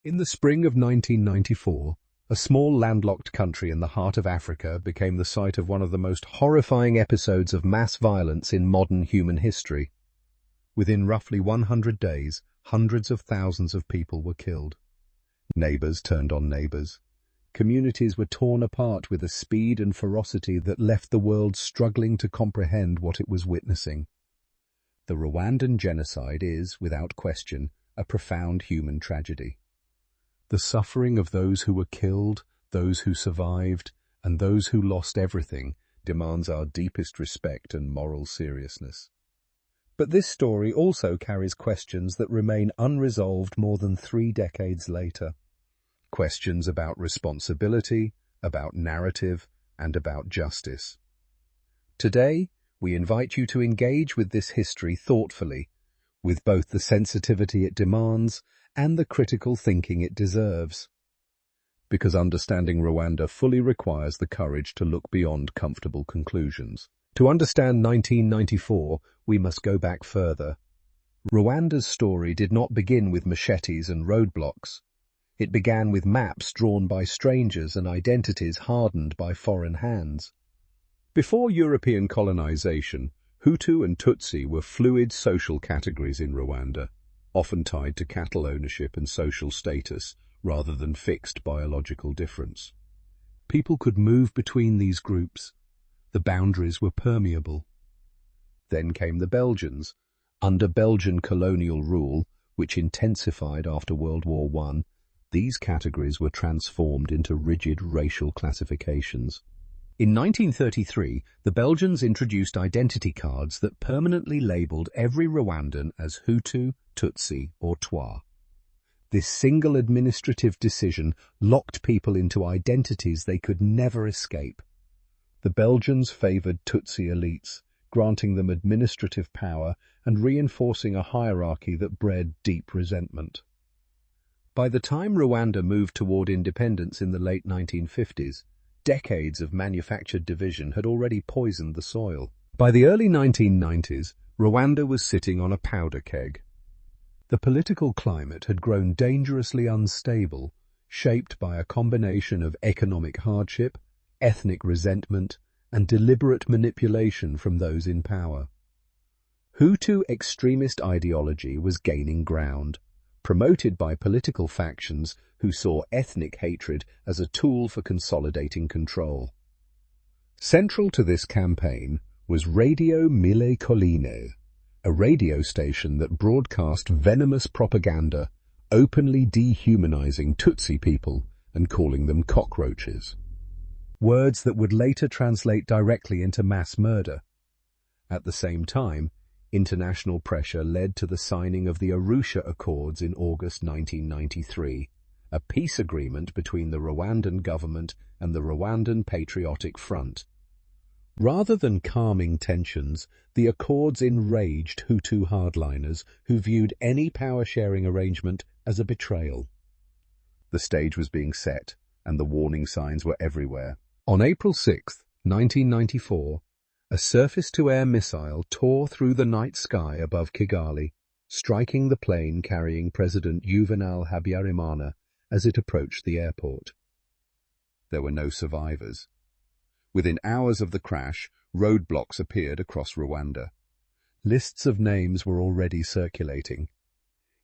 In the spring of 1994, a small landlocked country in the heart of Africa became the site of one of the most horrifying episodes of mass violence in modern human history. Within roughly 100 days, hundreds of thousands of people were killed. Neighbors turned on neighbors. Communities were torn apart with a speed and ferocity that left the world struggling to comprehend what it was witnessing. The Rwandan Genocide is, without question, a profound human tragedy. The suffering of those who were killed, those who survived, and those who lost everything demands our deepest respect and moral seriousness. But this story also carries questions that remain unresolved more than 3 decades later. Questions about responsibility, about narrative, and about justice. Today, we invite you to engage with this history thoughtfully, with both the sensitivity it demands and the critical thinking it deserves. Because understanding Rwanda fully requires the courage to look beyond comfortable conclusions. To understand 1994, we must go back further. Rwanda's story did not begin with machetes and roadblocks. It began with maps drawn by strangers and identities hardened by foreign hands. Before European colonization, Hutu and Tutsi were fluid social categories in Rwanda, often tied to cattle ownership and social status rather than fixed biological difference. People could move between these groups. The boundaries were permeable. Then came the Belgians. Under Belgian colonial rule, which intensified after World War I, these categories were transformed into rigid racial classifications. In 1933, the Belgians introduced identity cards that permanently labelled every Rwandan as Hutu, Tutsi, or Twa. This single administrative decision locked people into identities they could never escape. The Belgians favoured Tutsi elites, granting them administrative power and reinforcing a hierarchy that bred deep resentment. By the time Rwanda moved toward independence in the late 1950s, decades of manufactured division had already poisoned the soil. By the early 1990s, Rwanda was sitting on a powder keg. The political climate had grown dangerously unstable, shaped by a combination of economic hardship, ethnic resentment, and deliberate manipulation from those in power. Hutu extremist ideology was gaining ground, promoted by political factions who saw ethnic hatred as a tool for consolidating control. Central to this campaign was Radio Mille Collines, a radio station that broadcast venomous propaganda, openly dehumanizing Tutsi people and calling them cockroaches. Words that would later translate directly into mass murder. At the same time, international pressure led to the signing of the Arusha Accords in August 1993, a peace agreement between the Rwandan government and the Rwandan Patriotic Front. Rather than calming tensions, the accords enraged Hutu hardliners who viewed any power-sharing arrangement as a betrayal. The stage was being set, and the warning signs were everywhere. On April 6, 1994, a surface-to-air missile tore through the night sky above Kigali, striking the plane carrying President Juvenal Habyarimana as it approached the airport. There were no survivors. Within hours of the crash, roadblocks appeared across Rwanda. Lists of names were already circulating.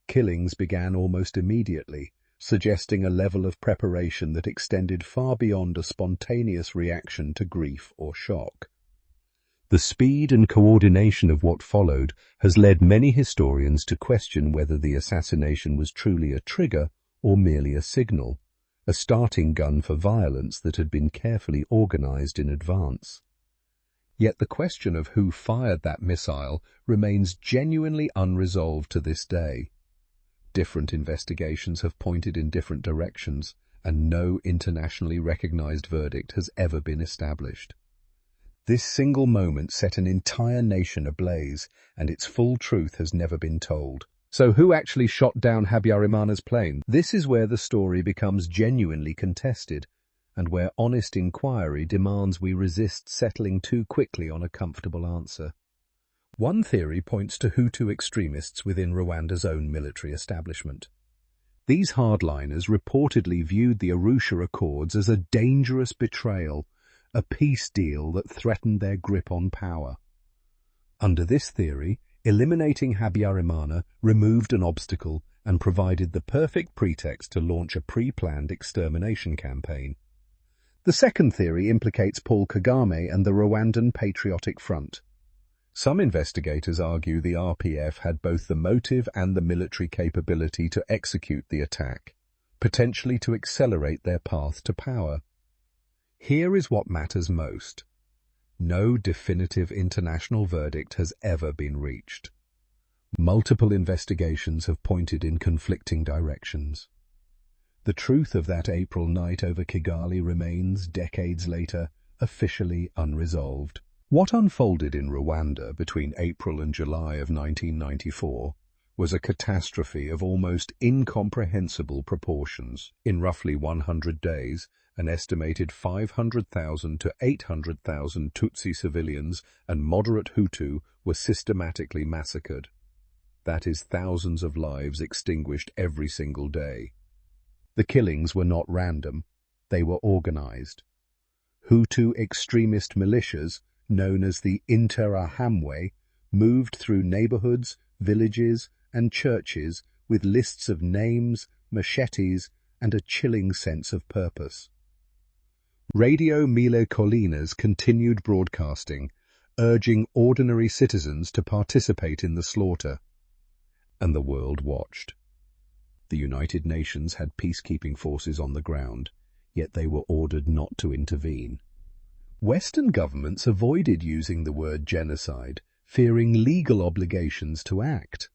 Killings began almost immediately, suggesting a level of preparation that extended far beyond a spontaneous reaction to grief or shock. The speed and coordination of what followed has led many historians to question whether the assassination was truly a trigger or merely a signal, a starting gun for violence that had been carefully organized in advance. Yet the question of who fired that missile remains genuinely unresolved to this day. Different investigations have pointed in different directions, and no internationally recognized verdict has ever been established. This single moment set an entire nation ablaze, and its full truth has never been told. So who actually shot down Habyarimana's plane? This is where the story becomes genuinely contested, and where honest inquiry demands we resist settling too quickly on a comfortable answer. One theory points to Hutu extremists within Rwanda's own military establishment. These hardliners reportedly viewed the Arusha Accords as a dangerous betrayal, a peace deal that threatened their grip on power. Under this theory, eliminating Habyarimana removed an obstacle and provided the perfect pretext to launch a pre-planned extermination campaign. The second theory implicates Paul Kagame and the Rwandan Patriotic Front. Some investigators argue the RPF had both the motive and the military capability to execute the attack, potentially to accelerate their path to power. Here is what matters most. No definitive international verdict has ever been reached. Multiple investigations have pointed in conflicting directions. The truth of that April night over Kigali remains, decades later, officially unresolved. What unfolded in Rwanda between April and July of 1994 was a catastrophe of almost incomprehensible proportions. In roughly 100 days, an estimated 500,000 to 800,000 Tutsi civilians and moderate Hutu were systematically massacred. That is, thousands of lives extinguished every single day. The killings were not random, they were organized. Hutu extremist militias, known as the Interahamwe, moved through neighborhoods, villages, and churches with lists of names, machetes, and a chilling sense of purpose. Radio Mille Collines continued broadcasting, urging ordinary citizens to participate in the slaughter. And the world watched. The United Nations had peacekeeping forces on the ground, yet they were ordered not to intervene. Western governments avoided using the word genocide, fearing legal obligations to act.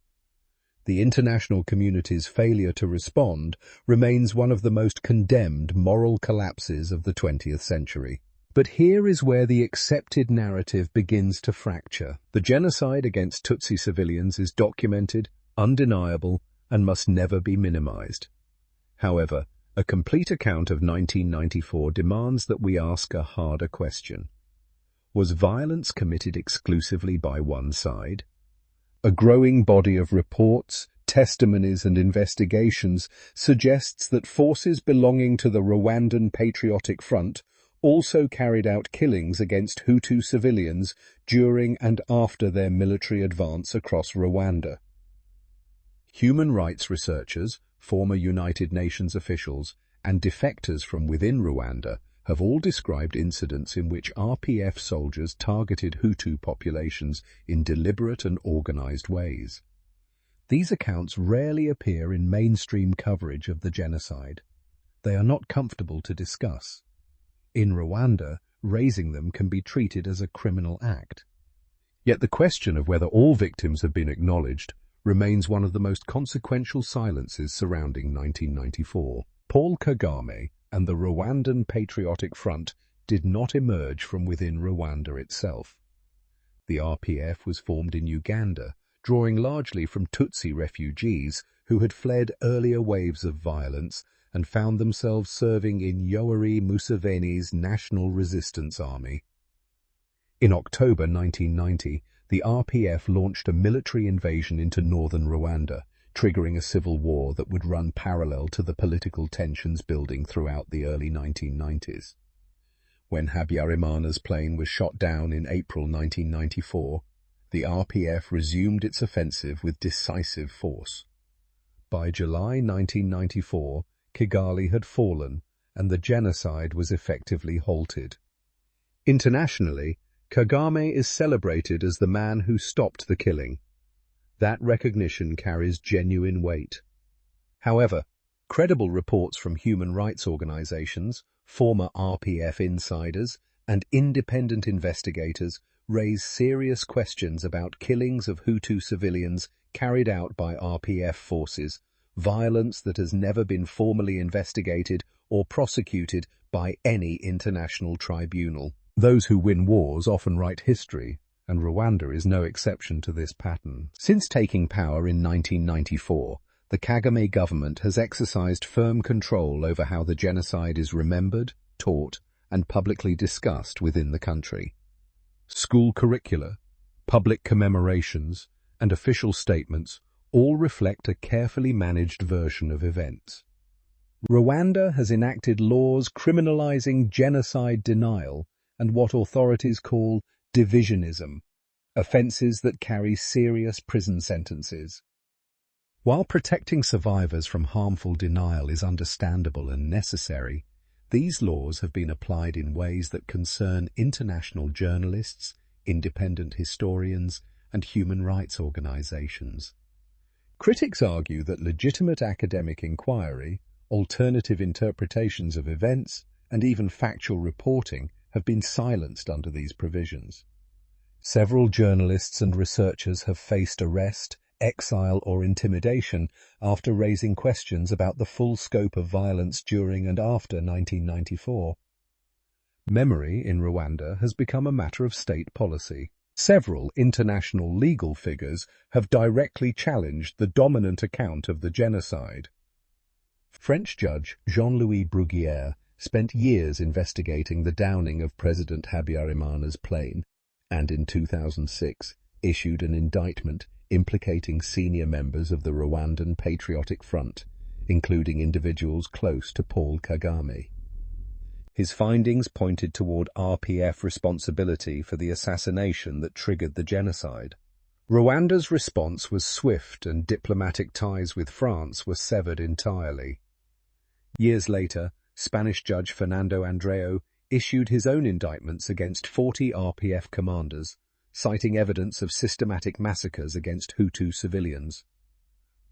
The international community's failure to respond remains one of the most condemned moral collapses of the 20th century. But here is where the accepted narrative begins to fracture. The genocide against Tutsi civilians is documented, undeniable, and must never be minimized. However, a complete account of 1994 demands that we ask a harder question. Was violence committed exclusively by one side? A growing body of reports, testimonies, and investigations suggests that forces belonging to the Rwandan Patriotic Front also carried out killings against Hutu civilians during and after their military advance across Rwanda. Human rights researchers, former United Nations officials, and defectors from within Rwanda have all described incidents in which RPF soldiers targeted Hutu populations in deliberate and organized ways. These accounts rarely appear in mainstream coverage of the genocide. They are not comfortable to discuss. In Rwanda, raising them can be treated as a criminal act. Yet the question of whether all victims have been acknowledged remains one of the most consequential silences surrounding 1994. Paul Kagame and the Rwandan Patriotic Front did not emerge from within Rwanda itself. The RPF was formed in Uganda, drawing largely from Tutsi refugees who had fled earlier waves of violence and found themselves serving in Yoweri Museveni's National Resistance Army. In October 1990, the RPF launched a military invasion into northern Rwanda, triggering a civil war that would run parallel to the political tensions building throughout the early 1990s. When Habyarimana's plane was shot down in April 1994, the RPF resumed its offensive with decisive force. By July 1994, Kigali had fallen, and the genocide was effectively halted. Internationally, Kagame is celebrated as the man who stopped the killing. That recognition carries genuine weight. However, credible reports from human rights organizations, former RPF insiders, and independent investigators raise serious questions about killings of Hutu civilians carried out by RPF forces, violence that has never been formally investigated or prosecuted by any international tribunal. Those who win wars often write history, and Rwanda is no exception to this pattern. Since taking power in 1994, the Kagame government has exercised firm control over how the genocide is remembered, taught, and publicly discussed within the country. School curricula, public commemorations, and official statements all reflect a carefully managed version of events. Rwanda has enacted laws criminalizing genocide denial and what authorities call divisionism, offences that carry serious prison sentences. While protecting survivors from harmful denial is understandable and necessary, these laws have been applied in ways that concern international journalists, independent historians, and human rights organizations. Critics argue that legitimate academic inquiry, alternative interpretations of events, and even factual reporting have been silenced under these provisions. Several journalists and researchers have faced arrest, exile, or intimidation after raising questions about the full scope of violence during and after 1994. Memory in Rwanda has become a matter of state policy. Several international legal figures have directly challenged the dominant account of the genocide. French judge Jean-Louis Bruguière spent years investigating the downing of President Habyarimana's plane, and in 2006 issued an indictment implicating senior members of the Rwandan Patriotic Front, including individuals close to Paul Kagame. His findings pointed toward RPF responsibility for the assassination that triggered the genocide. Rwanda's response was swift, and diplomatic ties with France were severed entirely. Years later, Spanish judge Fernando Andreu issued his own indictments against 40 RPF commanders, citing evidence of systematic massacres against Hutu civilians.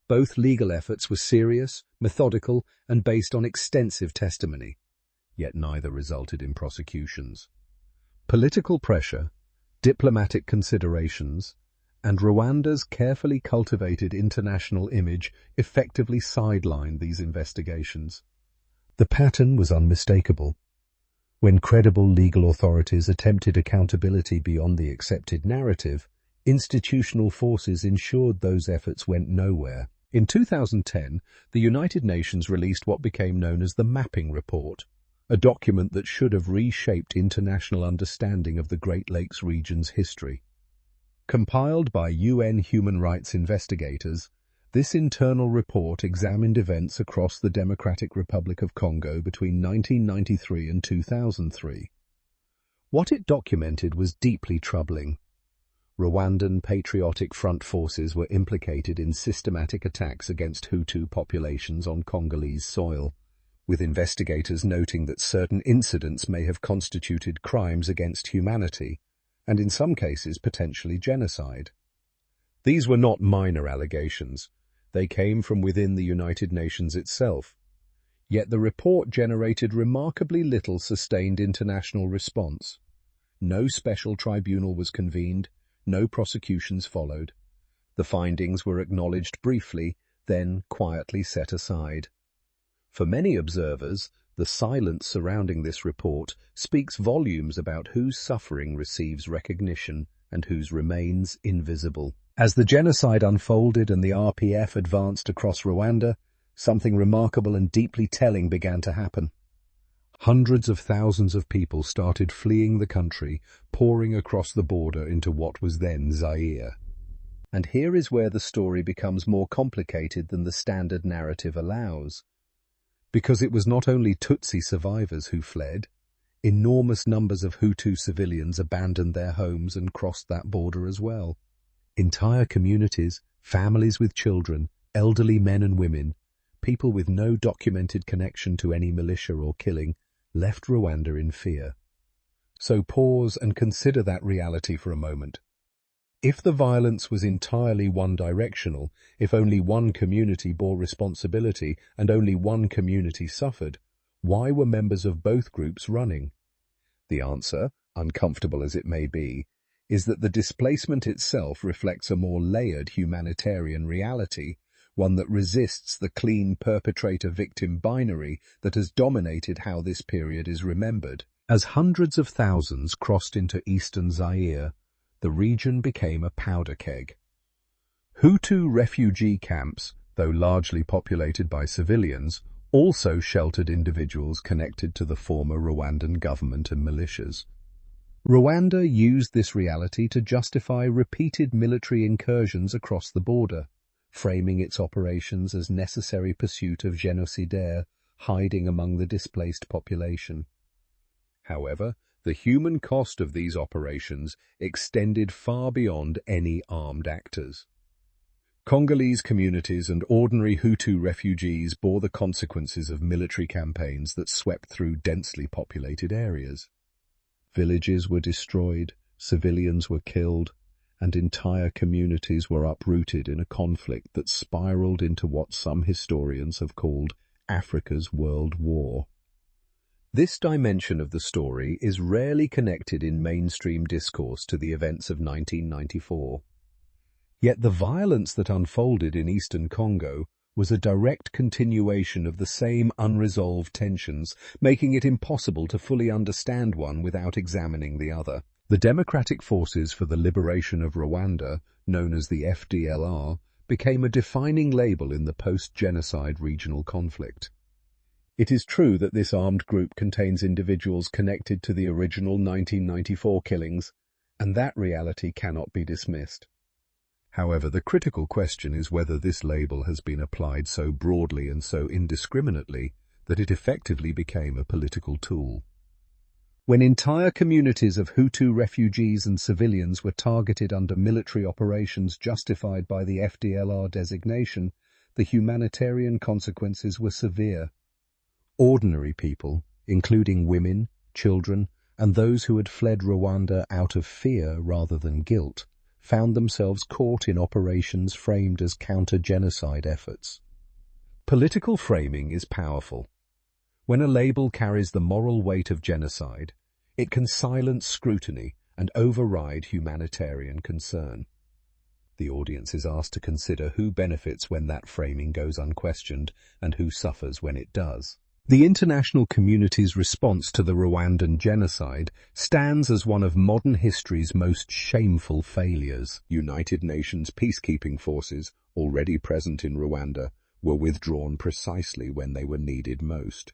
Both legal efforts were serious, methodical, and based on extensive testimony, yet neither resulted in prosecutions. Political pressure, diplomatic considerations, and Rwanda's carefully cultivated international image effectively sidelined these investigations. The pattern was unmistakable. When credible legal authorities attempted accountability beyond the accepted narrative, institutional forces ensured those efforts went nowhere. In 2010, the United Nations released what became known as the Mapping Report, a document that should have reshaped international understanding of the Great Lakes region's history. Compiled by UN human rights investigators, this internal report examined events across the Democratic Republic of Congo between 1993 and 2003. What it documented was deeply troubling. Rwandan Patriotic Front forces were implicated in systematic attacks against Hutu populations on Congolese soil, with investigators noting that certain incidents may have constituted crimes against humanity, and in some cases potentially genocide. These were not minor allegations. They came from within the United Nations itself. Yet the report generated remarkably little sustained international response. No special tribunal was convened, no prosecutions followed. The findings were acknowledged briefly, then quietly set aside. For many observers, the silence surrounding this report speaks volumes about whose suffering receives recognition and whose remains invisible. As the genocide unfolded and the RPF advanced across Rwanda, something remarkable and deeply telling began to happen. Hundreds of thousands of people started fleeing the country, pouring across the border into what was then Zaire. And here is where the story becomes more complicated than the standard narrative allows. Because it was not only Tutsi survivors who fled, enormous numbers of Hutu civilians abandoned their homes and crossed that border as well. Entire communities, families with children, elderly men and women, people with no documented connection to any militia or killing, left Rwanda in fear. So pause and consider that reality for a moment. If the violence was entirely one-directional, if only one community bore responsibility and only one community suffered, why were members of both groups running? The answer, uncomfortable as it may be, is that the displacement itself reflects a more layered humanitarian reality, one that resists the clean perpetrator-victim binary that has dominated how this period is remembered. As hundreds of thousands crossed into eastern Zaire, the region became a powder keg. Hutu refugee camps, though largely populated by civilians, also sheltered individuals connected to the former Rwandan government and militias. Rwanda used this reality to justify repeated military incursions across the border, framing its operations as necessary pursuit of génocidaires hiding among the displaced population. However, the human cost of these operations extended far beyond any armed actors. Congolese communities and ordinary Hutu refugees bore the consequences of military campaigns that swept through densely populated areas. Villages were destroyed, civilians were killed, and entire communities were uprooted in a conflict that spiraled into what some historians have called Africa's World War. This dimension of the story is rarely connected in mainstream discourse to the events of 1994. Yet the violence that unfolded in eastern Congo was a direct continuation of the same unresolved tensions, making it impossible to fully understand one without examining the other. The Democratic Forces for the Liberation of Rwanda, known as the FDLR, became a defining label in the post-genocide regional conflict. It is true that this armed group contains individuals connected to the original 1994 killings, and that reality cannot be dismissed. However, the critical question is whether this label has been applied so broadly and so indiscriminately that it effectively became a political tool. When entire communities of Hutu refugees and civilians were targeted under military operations justified by the FDLR designation, the humanitarian consequences were severe. Ordinary people, including women, children, and those who had fled Rwanda out of fear rather than guilt, found themselves caught in operations framed as counter-genocide efforts. Political framing is powerful. When a label carries the moral weight of genocide, it can silence scrutiny and override humanitarian concern. The audience is asked to consider who benefits when that framing goes unquestioned and who suffers when it does. The international community's response to the Rwandan genocide stands as one of modern history's most shameful failures. United Nations peacekeeping forces, already present in Rwanda, were withdrawn precisely when they were needed most.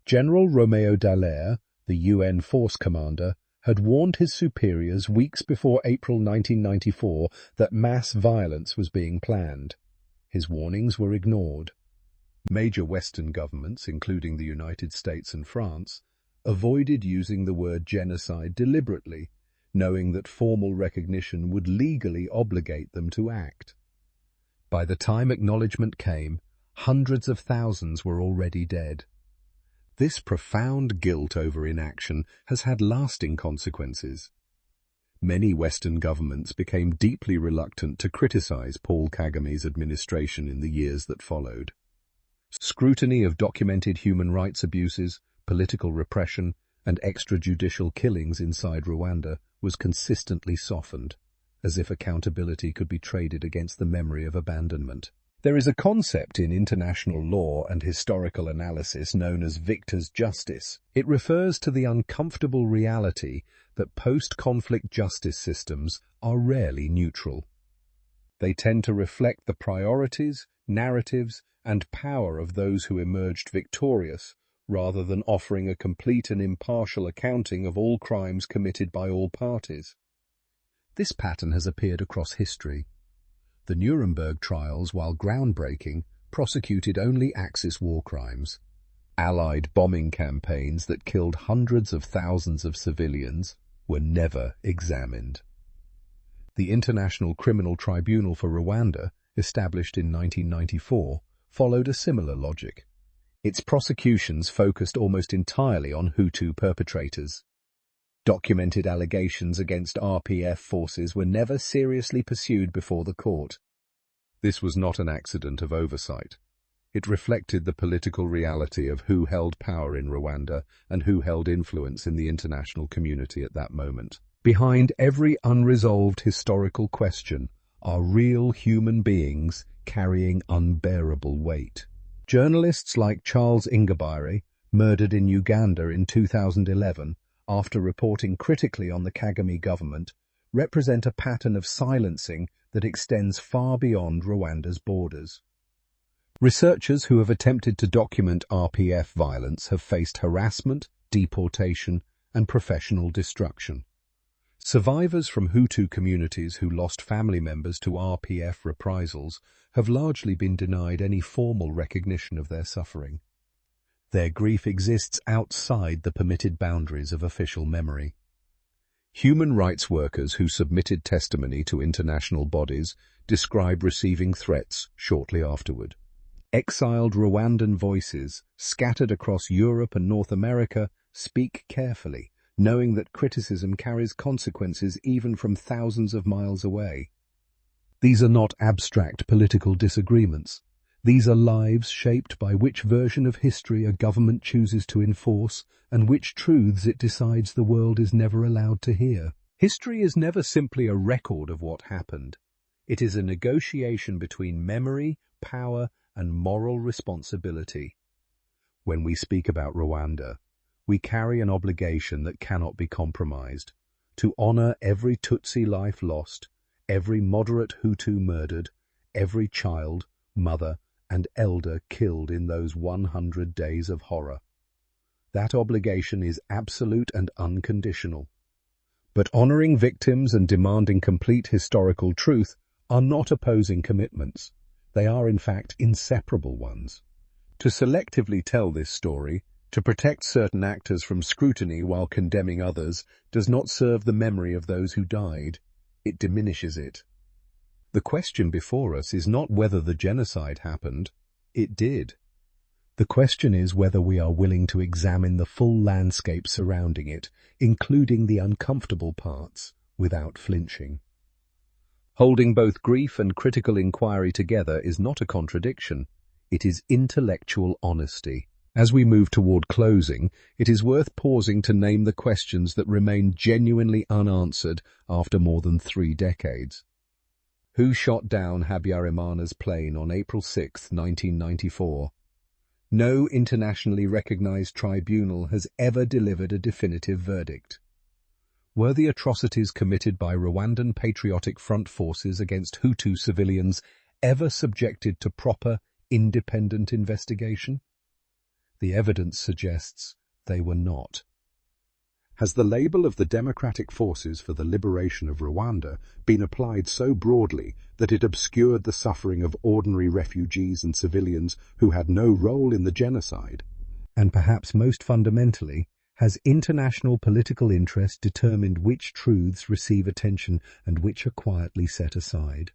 General Romeo Dallaire, the UN force commander, had warned his superiors weeks before April 1994 that mass violence was being planned. His warnings were ignored. Major Western governments, including the United States and France, avoided using the word genocide deliberately, knowing that formal recognition would legally obligate them to act. By the time acknowledgement came, hundreds of thousands were already dead. This profound guilt over inaction has had lasting consequences. Many Western governments became deeply reluctant to criticize Paul Kagame's administration in the years that followed. Scrutiny of documented human rights abuses, political repression, and extrajudicial killings inside Rwanda was consistently softened, as if accountability could be traded against the memory of abandonment. There is a concept in international law and historical analysis known as victor's justice. It refers to the uncomfortable reality that post-conflict justice systems are rarely neutral. They tend to reflect the priorities, narratives, and power of those who emerged victorious, rather than offering a complete and impartial accounting of all crimes committed by all parties. This pattern has appeared across history. The Nuremberg trials, while groundbreaking, prosecuted only Axis war crimes. Allied bombing campaigns that killed hundreds of thousands of civilians were never examined. The International Criminal Tribunal for Rwanda, established in 1994, followed a similar logic. Its prosecutions focused almost entirely on Hutu perpetrators. Documented allegations against RPF forces were never seriously pursued before the court. This was not an accident of oversight. It reflected the political reality of who held power in Rwanda and who held influence in the international community at that moment. Behind every unresolved historical question are real human beings carrying unbearable weight. Journalists like Charles Ingabire, murdered in Uganda in 2011, after reporting critically on the Kagame government, represent a pattern of silencing that extends far beyond Rwanda's borders. Researchers who have attempted to document RPF violence have faced harassment, deportation, and professional destruction. Survivors from Hutu communities who lost family members to RPF reprisals have largely been denied any formal recognition of their suffering. Their grief exists outside the permitted boundaries of official memory. Human rights workers who submitted testimony to international bodies describe receiving threats shortly afterward. Exiled Rwandan voices, scattered across Europe and North America, speak carefully, knowing that criticism carries consequences even from thousands of miles away. These are not abstract political disagreements. These are lives shaped by which version of history a government chooses to enforce and which truths it decides the world is never allowed to hear. History is never simply a record of what happened. It is a negotiation between memory, power, and moral responsibility. When we speak about Rwanda, we carry an obligation that cannot be compromised, to honor every Tutsi life lost, every moderate Hutu murdered, every child, mother, and elder killed in those 100 days of horror. That obligation is absolute and unconditional. But honoring victims and demanding complete historical truth are not opposing commitments. They are, in fact, inseparable ones. To selectively tell this story, to protect certain actors from scrutiny while condemning others, does not serve the memory of those who died. It diminishes it. The question before us is not whether the genocide happened. It did. The question is whether we are willing to examine the full landscape surrounding it, including the uncomfortable parts, without flinching. Holding both grief and critical inquiry together is not a contradiction. It is intellectual honesty. As we move toward closing, it is worth pausing to name the questions that remain genuinely unanswered after more than 3 decades. Who shot down Habyarimana's plane on April 6, 1994? No internationally recognized tribunal has ever delivered a definitive verdict. Were the atrocities committed by Rwandan Patriotic Front forces against Hutu civilians ever subjected to proper, independent investigation? The evidence suggests they were not. Has the label of the Democratic Forces for the Liberation of Rwanda been applied so broadly that it obscured the suffering of ordinary refugees and civilians who had no role in the genocide? And perhaps most fundamentally, has international political interest determined which truths receive attention and which are quietly set aside?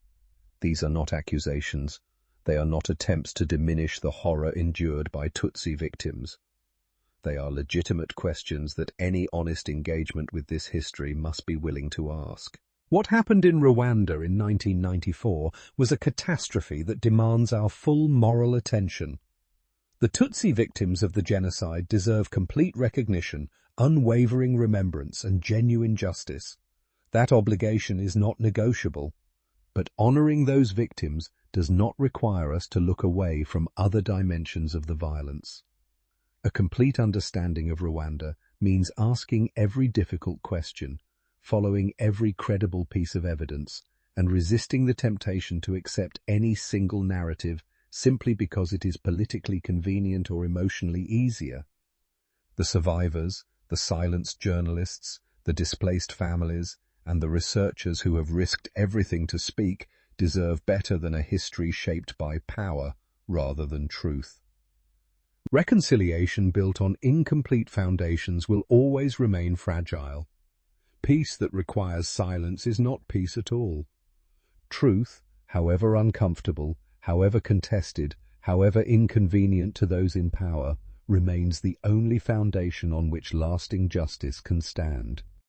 These are not accusations. They are not attempts to diminish the horror endured by Tutsi victims. They are legitimate questions that any honest engagement with this history must be willing to ask. What happened in Rwanda in 1994 was a catastrophe that demands our full moral attention. The Tutsi victims of the genocide deserve complete recognition, unwavering remembrance, and genuine justice. That obligation is not negotiable. But honoring those victims does not require us to look away from other dimensions of the violence. A complete understanding of Rwanda means asking every difficult question, following every credible piece of evidence, and resisting the temptation to accept any single narrative simply because it is politically convenient or emotionally easier. The survivors, the silenced journalists, the displaced families, and the researchers who have risked everything to speak deserve better than a history shaped by power rather than truth. Reconciliation built on incomplete foundations will always remain fragile. Peace that requires silence is not peace at all. Truth, however uncomfortable, however contested, however inconvenient to those in power, remains the only foundation on which lasting justice can stand.